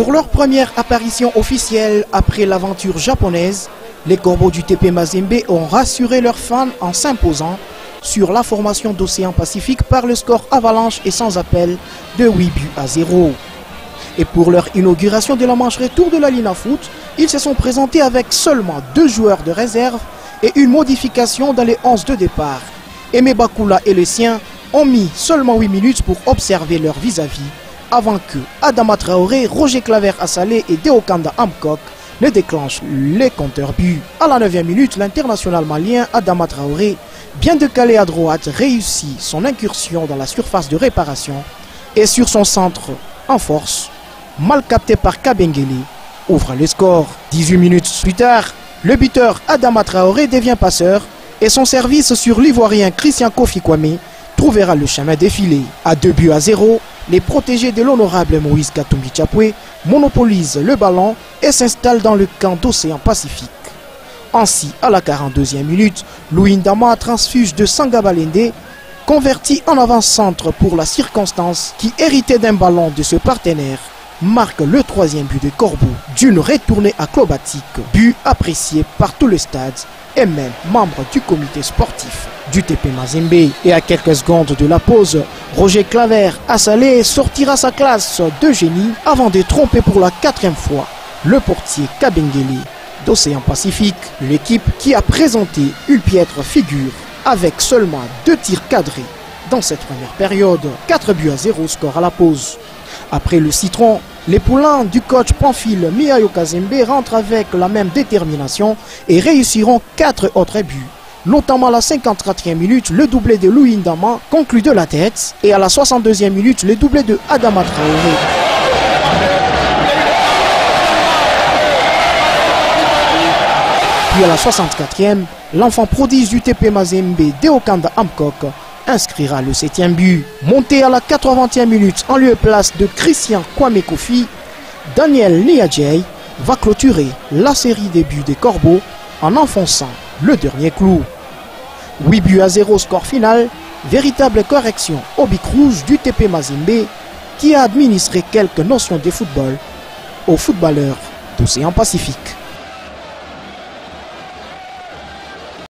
Pour leur première apparition officielle après l'aventure japonaise, les Corbeaux du TP Mazembe ont rassuré leurs fans en s'imposant sur la formation d'Océan Pacifique par le score avalanche et sans appel de 8-0. Et pour leur inauguration de la manche retour de la Lina Foot, ils se sont présentés avec seulement 2 joueurs de réserve et une modification dans les 11 de départ. Aimé Bakula et les siens ont mis seulement 8 minutes pour observer leur vis-à-vis avant que Adama Traoré, Roger Claver Assalé et Deokanda Amkok ne déclenchent les compteurs buts. À la 9e minute, l'international malien Adama Traoré, bien décalé à droite, réussit son incursion dans la surface de réparation et sur son centre en force, mal capté par Kabengele, ouvre le score. 18 minutes plus tard, le buteur Adama Traoré devient passeur et son service sur l'Ivoirien Christian Kofi Kwame trouvera le chemin défilé. À 2-0, les protégés de l'honorable Moïse Katumbi Chapwe monopolisent le ballon et s'installent dans le camp d'Océan Pacifique. Ainsi, à la 42e minute, Louis Ndama transfuge de Sangabalende, converti en avant-centre pour la circonstance qui héritait d'un ballon de ce partenaire, marque le 3e but de Corbeau d'une retournée acrobatique, but apprécié par tout le stade et même membre du comité sportif du TP Mazembe. Et à quelques secondes de la pause, Roger Claver Assalé sortira sa classe de génie avant de tromper pour la 4e fois le portier Kabengele d'Océan Pacifique, l'équipe qui a présenté une piètre figure avec seulement 2 tirs cadrés dans cette première période. 4-0 score à la pause. Après le citron, les poulains du coach Pamphile Miayo Kazembe rentrent avec la même détermination et réussiront 4 autres buts. Notamment à la 54e minute, le doublé de Louis Ndama conclut de la tête et à la 62e minute, le doublé de Adama Traoré. Puis à la 64e, l'enfant prodige du TP Mazembe, Deokanda Amkok, inscrira le 7e but. Monté à la 80e minute en lieu et place de Christian Kwame Kofi, Daniel Niadjei va clôturer la série des buts des Corbeaux en enfonçant le dernier clou. 8-0 score final, véritable correction au bic rouge du TP Mazembe qui a administré quelques notions de football aux footballeurs d'Océan Pacifique.